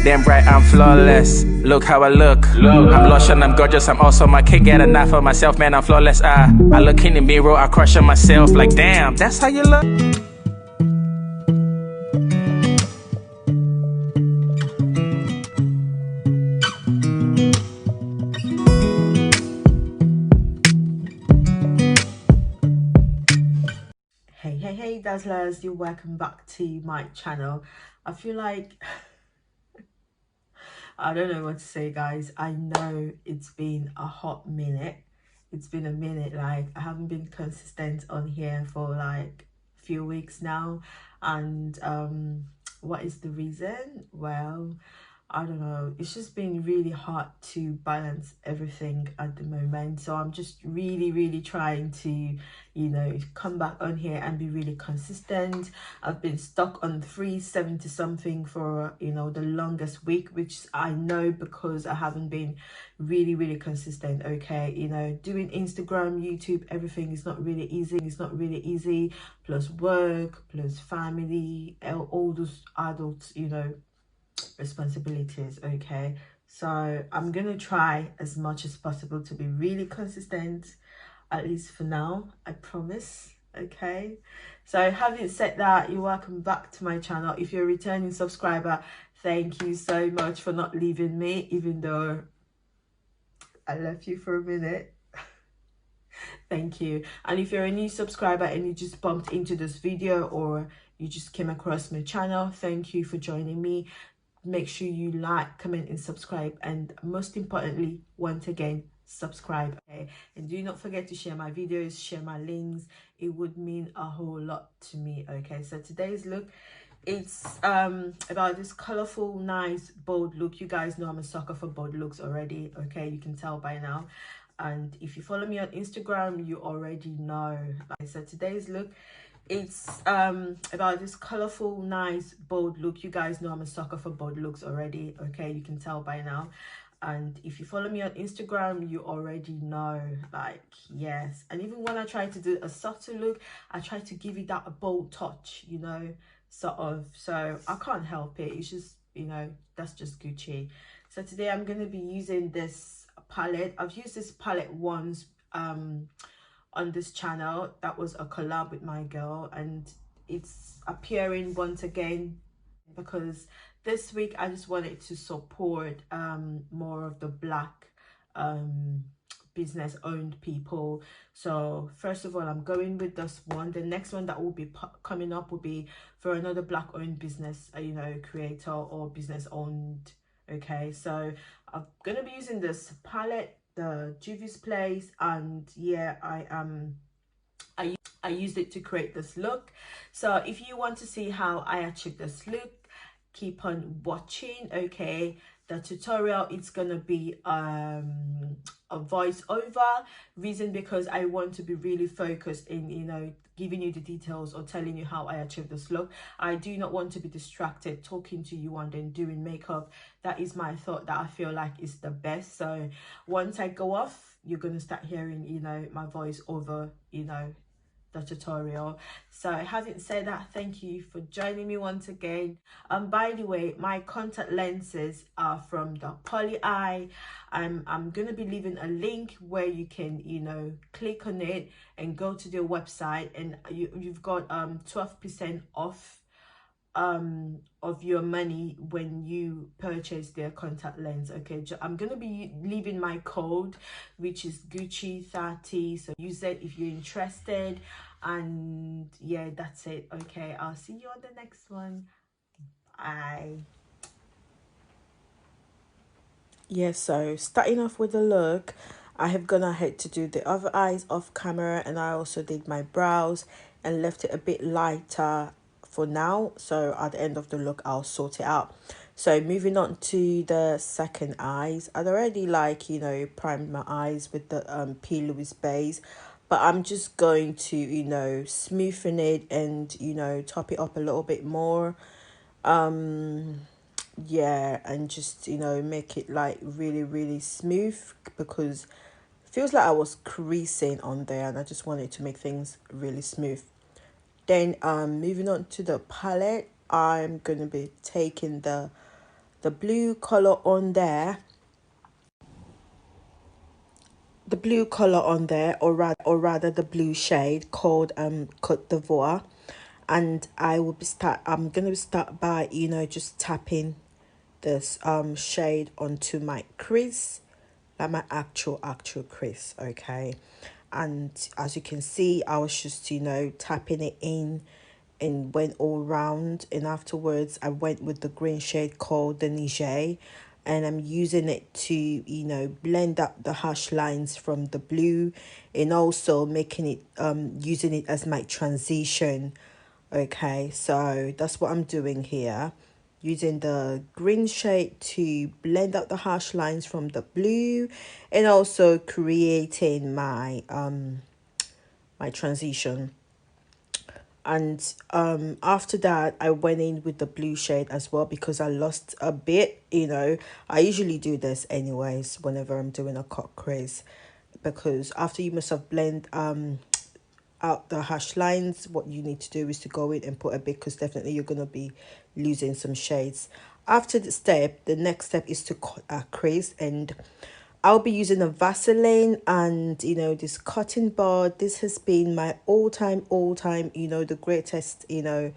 Damn right, I'm flawless. Look how I look. I'm lush and I'm gorgeous. I'm awesome. I can't get enough of myself, man. I'm flawless. I look in the mirror, I crush on myself. Like, damn, that's how you look. Hey dazzlers, you're welcome back to my channel. I feel like I don't know what to say, guys. I know it's been a hot minute. It's been a minute. Like, I haven't been consistent on here for like a few weeks now, and what is the reason? Well, I don't know, it's just been really hard to balance everything at the moment. So I'm just really trying to, you know, come back on here and be really consistent. I've been stuck on 370 something for, you know, the longest week, which I know because I haven't been really consistent. Okay, you know, doing Instagram, YouTube, everything is not really easy. It's not really easy, plus work, plus family, all those adults, you know, responsibilities. Okay, so I'm gonna try as much as possible to be really consistent, at least for now, I promise. Okay, so having said that, you're welcome back to my channel. If you're a returning subscriber, thank you so much for not leaving me, even though I left you for a minute. Thank you. And if you're a new subscriber and you just bumped into this video or you just came across my channel, thank you for joining me. Make sure you like, comment and subscribe, and most importantly, once again, subscribe. Okay, and do not forget to share my videos, share my links. It would mean a whole lot to me. Okay, so today's look, it's about this colorful, nice, bold look. You guys know I'm a sucker for bold looks already. Okay, you can tell by now, and if you follow me on Instagram, you already know. So today's look, it's about this colorful, nice, bold look. You guys know I'm a sucker for bold looks already. Okay, you can tell by now, and if you follow me on Instagram, you already know. Like, yes. And even when I try to do a subtle look, I try to give it that bold touch, you know, sort of. So I can't help it. It's just, you know, that's just Gucci. So today I'm going to be using this palette. I've used this palette once on this channel. That was a collab with my girl, and it's appearing once again because this week I just wanted to support more of the black business owned people. So first of all, I'm going with this one. The next one that will be coming up will be for another black owned business, you know, creator or business owned. Okay, so I'm gonna be using this palette, the Juvias place, and yeah, I used it to create this look. So if you want to see how I achieved this look, keep on watching. Okay, the tutorial, it's gonna be a voiceover. Reason because I want to be really focused in, you know, giving you the details or telling you how I achieved this look. I do not want to be distracted talking to you and then doing makeup. That is my thought that I feel like is the best. So once I go off, you're gonna start hearing, you know, my voice over, you know, the tutorial. So having said that, thank you for joining me once again. By the way, my contact lenses are from the Poly Eye. I'm gonna be leaving a link where you can, you know, click on it and go to their website, and you've got 12% off of your money when you purchase their contact lens. Okay, I'm gonna be leaving my code, which is Gucci30, so use it if you're interested. And yeah, that's it. Okay, I'll see you on the next one. Bye. Yeah, so starting off with the look, I have gone ahead to do the other eyes off camera, and I also did my brows and left it a bit lighter for now. So at the end of the look, I'll sort it out. So moving on to the second eyes, I'd already, like, you know, primed my eyes with the P. Louis base, but I'm just going to, you know, smoothen it and, you know, top it up a little bit more. Yeah, and just, you know, make it like really smooth, because it feels like I was creasing on there and I just wanted to make things really smooth. Then moving on to the palette, I'm gonna be taking the the blue color on there, or rather the blue shade called Cote d'Ivoire. And I'm gonna start by, you know, just tapping this shade onto my crease, like my actual crease. Okay, and as you can see, I was just, you know, tapping it in and went all round, and afterwards I went with the green shade called the Niger, and I'm using it to, you know, blend up the harsh lines from the blue, and also making it using it as my transition. Okay, so that's what I'm doing here, using the green shade to blend out the harsh lines from the blue, and also creating my my transition. And after that I went in with the blue shade as well, because I lost a bit, you know. I usually do this anyways whenever I'm doing a cut crease, because after you must have blend out the hash lines, what you need to do is to go in and put a bit, because definitely you're going to be losing some shades. After the next step is to cut a crease, and I'll be using a Vaseline and, you know, this cotton bud. This has been my all time, you know, the greatest, you know,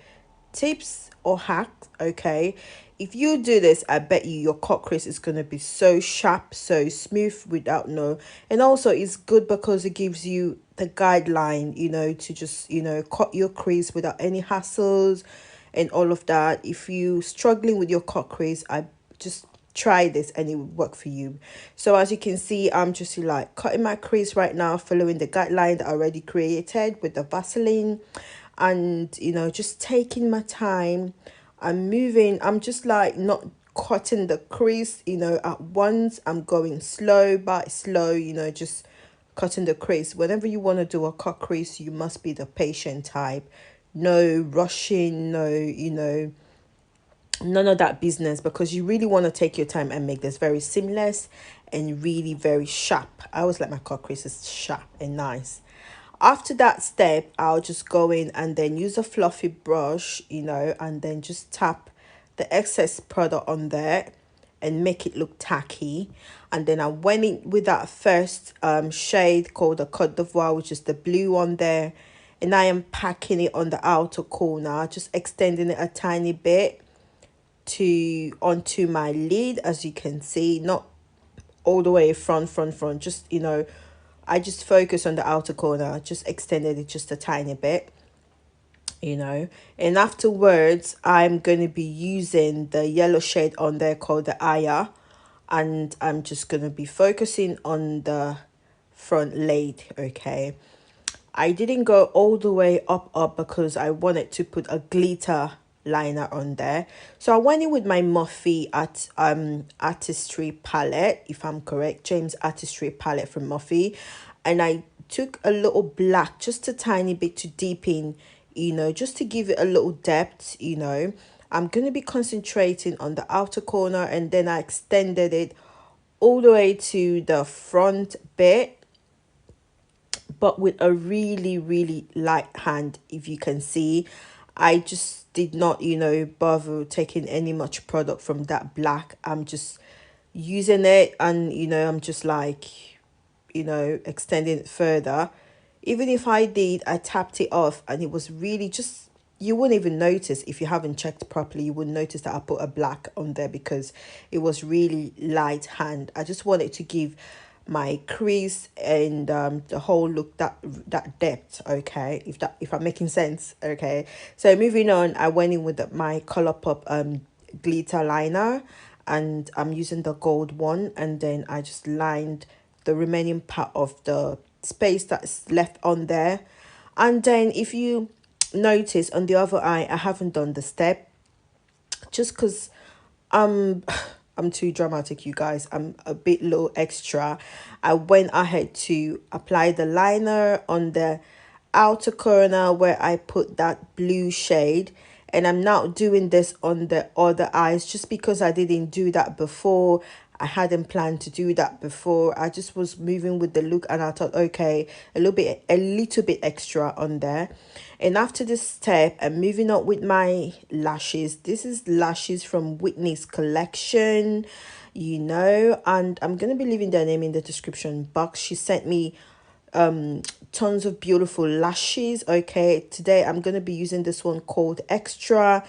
tips or hacks. Okay, if you do this, I bet you your cut crease is going to be so sharp, so smooth without no. And also it's good because it gives you the guideline, you know, to just, you know, cut your crease without any hassles and all of that. If you struggling with your cut crease, I just try this and it will work for you. So as you can see, I'm just like cutting my crease right now, following the guideline that I already created with the Vaseline, and, you know, just taking my time. I'm moving, I'm just like not cutting the crease, you know, at once. I'm going slow by slow, you know, just cutting the crease. Whenever you want to do a cut crease, you must be the patient type. No rushing, no, you know, none of that business, because you really want to take your time and make this very seamless and really very sharp. I always like my cut creases sharp and nice. After that step, I'll just go in and then use a fluffy brush, you know, and then just tap the excess product on there and make it look tacky. And then I went in with that first shade called the Cote d'Ivoire, which is the blue one there, and I am packing it on the outer corner, just extending it a tiny bit to onto my lid, as you can see, not all the way front, just, you know, I just focus on the outer corner, just extended it just a tiny bit, you know. And afterwards I'm going to be using the yellow shade on there called the Aya, and I'm just going to be focusing on the front lid. Okay, I didn't go all the way up because I wanted to put a glitter liner on there. So I went in with my Morphe at Artistry palette, if I'm correct, James Artistry palette from Morphe, and I took a little black, just a tiny bit, to deepen, you know, just to give it a little depth, you know. I'm going to be concentrating on the outer corner, and then I extended it all the way to the front bit, but with a really light hand. If you can see, I just did not, you know, bother taking any much product from that black. I'm just using it, and, you know, I'm just like, you know, extending it further. Even if I tapped it off, and it was really just, you wouldn't even notice. If you haven't checked properly, you wouldn't notice that I put a black on there, because it was really light hand. I just wanted to give my crease and the whole look that depth. Okay, if I'm making sense. Okay, so moving on, I went in with my Colourpop glitter liner, and I'm using the gold one, and then I just lined the remaining part of the space that's left on there. And then if you notice on the other eye, I haven't done the step, just because I'm too dramatic, you guys. I'm a bit low extra. I went ahead to apply the liner on the outer corner where I put that blue shade, and I'm now doing this on the other eyes just because I didn't do that before. I hadn't planned to do that before. I just was moving with the look, and I thought, okay, a little bit extra on there. And after this step, I'm moving up with my lashes. This is lashes from Whitney's collection, you know, and I'm gonna be leaving their name in the description box. She sent me tons of beautiful lashes. Okay, today I'm gonna be using this one called Extra.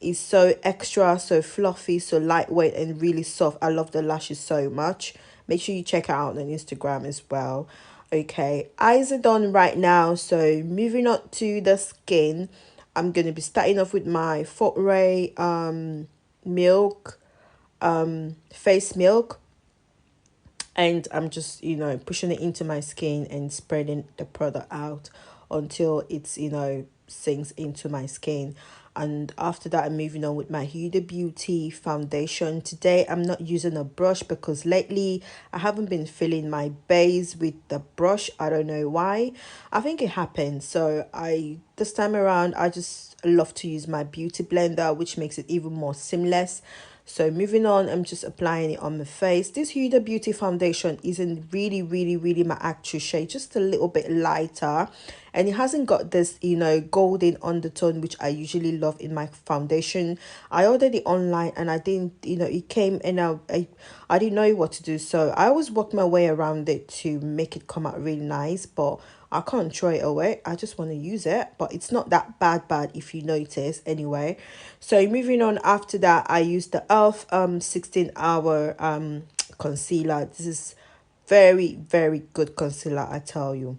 It's so extra, so fluffy, so lightweight, and really soft. I love the lashes so much. Make sure you check it out on Instagram as well. Okay, eyes are done right now, so moving on to the skin. I'm gonna be starting off with my Foray milk face milk, and I'm just, you know, pushing it into my skin and spreading the product out until it's, you know, sinks into my skin. And after that, I'm moving on with my Huda Beauty foundation. Today I'm not using a brush because lately I haven't been filling my base with the brush. I don't know why. I think it happened. So this time around I just love to use my beauty blender, which makes it even more seamless. So moving on, I'm just applying it on my face. This Huda Beauty foundation isn't really my actual shade, just a little bit lighter, and it hasn't got this, you know, golden undertone which I usually love in my foundation. I ordered it online and I didn't, you know, it came and I didn't know what to do, so I always worked my way around it to make it come out really nice, but I can't throw it away. I just want to use it, but it's not that bad if you notice anyway. So moving on, after that I used the elf 16-hour concealer. This is very good concealer, I tell you.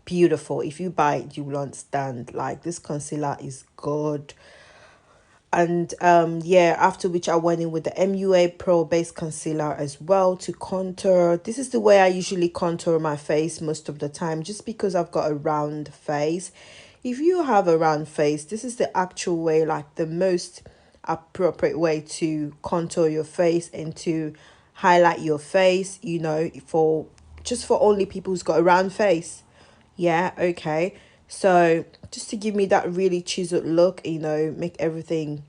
Beautiful. If you buy it, you will understand. Like, this concealer is good. And yeah, after which I went in with the MUA Pro Base Concealer as well to contour. This is the way I usually contour my face most of the time, just because I've got a round face. If you have a round face, this is the actual way, like the most appropriate way to contour your face and to highlight your face, you know, for only people who's got a round face. Yeah, okay. So just to give me that really chiseled look, you know, make everything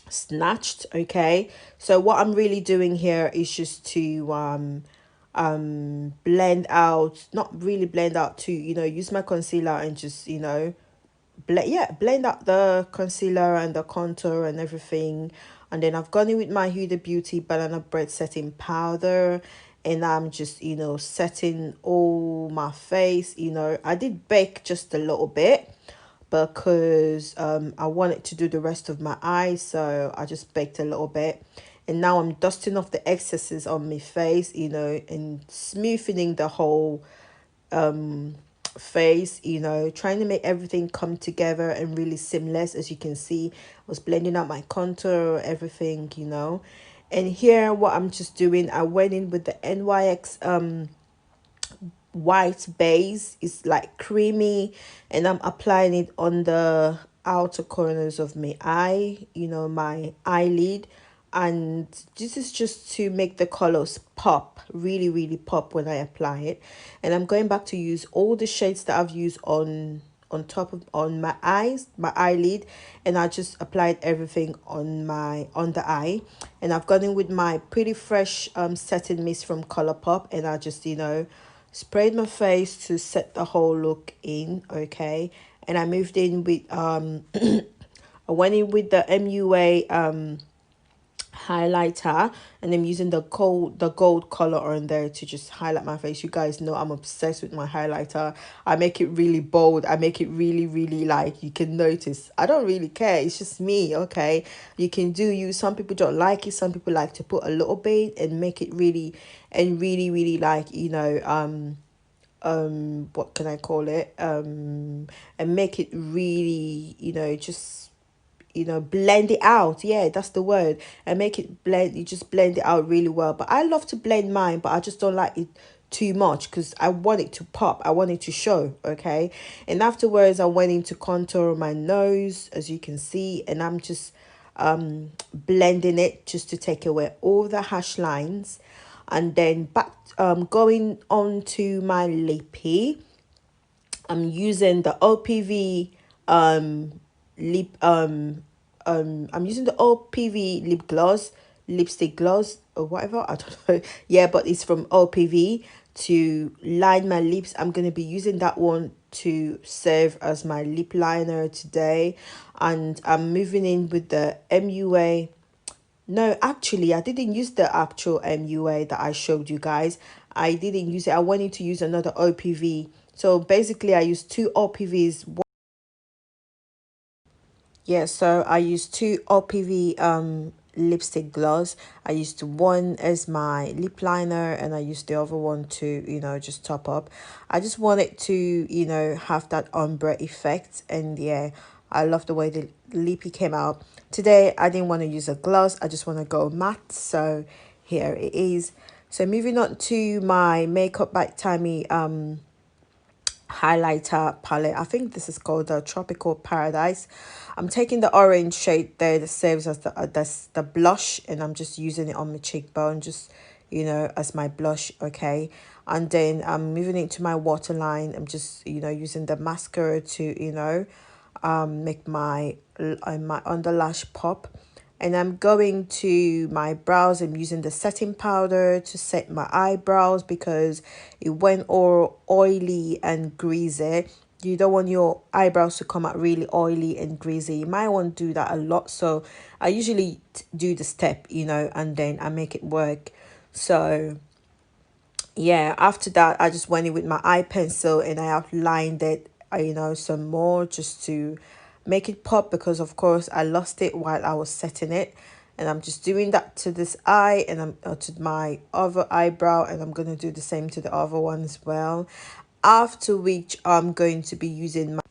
snatched. Okay, so what I'm really doing here is just to blend out, not really blend out, to, you know, use my concealer and just, you know, blend out the concealer and the contour and everything. And then I've gone in with my Huda Beauty banana bread setting powder, and I'm just, you know, setting all my face. You know, I did bake just a little bit because I wanted to do the rest of my eyes, so I just baked a little bit. And now I'm dusting off the excesses on my face, you know, and smoothing the whole face, you know, trying to make everything come together and really seamless. As you can see, I was blending out my contour, everything, you know. And here what I'm just doing, I went in with the NYX white base. It's like creamy, and I'm applying it on the outer corners of my eye, you know, my eyelid. And this is just to make the colors pop, really pop when I apply it. And I'm going back to use all the shades that I've used on top of on my eyes, my eyelid, and I just applied everything on the eye. And I've gone in with my Pretty Fresh setting mist from Colourpop, and I just, you know, sprayed my face to set the whole look in. Okay, and I moved in with I went in with the MUA highlighter, and I'm using the gold color on there to just highlight my face. You guys know I'm obsessed with my highlighter. I make it really bold. I make it really like you can notice. I don't really care, it's just me. Okay, you can do you. Some people don't like it, some people like to put a little bit and make it really like, you know, what can I call it, and make it really, you know, just, you know, blend it out. Yeah, that's the word. And make it blend, you just blend it out really well. But I love to blend mine, but I just don't like it too much because I want it to pop, I want it to show. Okay, and afterwards I went into contour my nose, as you can see, and I'm just blending it just to take away all the hash lines. And then back going on to my lippy, I'm using the OPV lip I'm using the OPV lip gloss, lipstick gloss or whatever, I don't know. Yeah, but it's from OPV to line my lips. I'm going to be using that one to serve as my lip liner today. And I'm moving in with the MUA. No, actually, I didn't use the actual MUA that I showed you guys. I didn't use it. I wanted to use another OPV. So basically, I used two OPVs. Yeah, so I used two OPV lipstick gloss. I used one as my lip liner and I used the other one to, you know, just top up. I just wanted to, you know, have that ombre effect. And yeah, I love the way the lippy came out. Today, I didn't want to use a gloss. I just want to go matte. So here it is. So moving on to my Makeup by TAMMI highlighter palette. I think this is called the Tropical Paradise. I'm taking the orange shade there that serves as the blush, and I'm just using it on my cheekbone, just, you know, as my blush. Okay, and then I'm moving it to my waterline. I'm just, you know, using the mascara to, you know, make my underlash pop. And I'm going to my brows. I'm using the setting powder to set my eyebrows because it went all oily and greasy. You don't want your eyebrows to come out really oily and greasy. You might want to do that a lot. So I usually do the step, you know, and then I make it work. So yeah, after that, I just went in with my eye pencil and I outlined it, you know, some more just to make it pop because, of course, I lost it while I was setting it. And I'm just doing that to this eye and I'm to my other eyebrow, and I'm going to do the same to the other one as well. After which, I'm going to be using my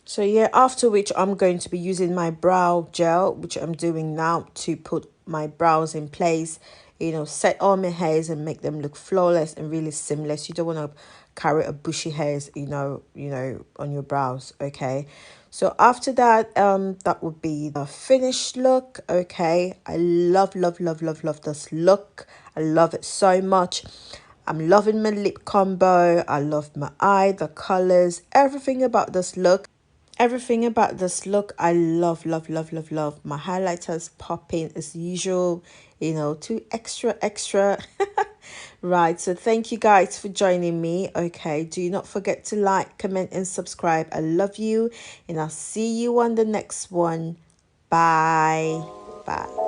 so yeah, after which I'm going to be using my brow gel, which I'm doing now to put my brows in place, you know, set all my hairs and make them look flawless and really seamless. You don't want to carry a bushy hairs, you know, on your brows, okay? So after that, that would be the finished look, okay? I love this look. I love it so much. I'm loving my lip combo. I love my eye, the colors, everything about this look. Everything about this look, I love. My highlighters popping as usual, you know, too extra. Right, so thank you guys for joining me. Okay, do not forget to like, comment, and subscribe. I love you, and I'll see you on the next one. Bye. Bye.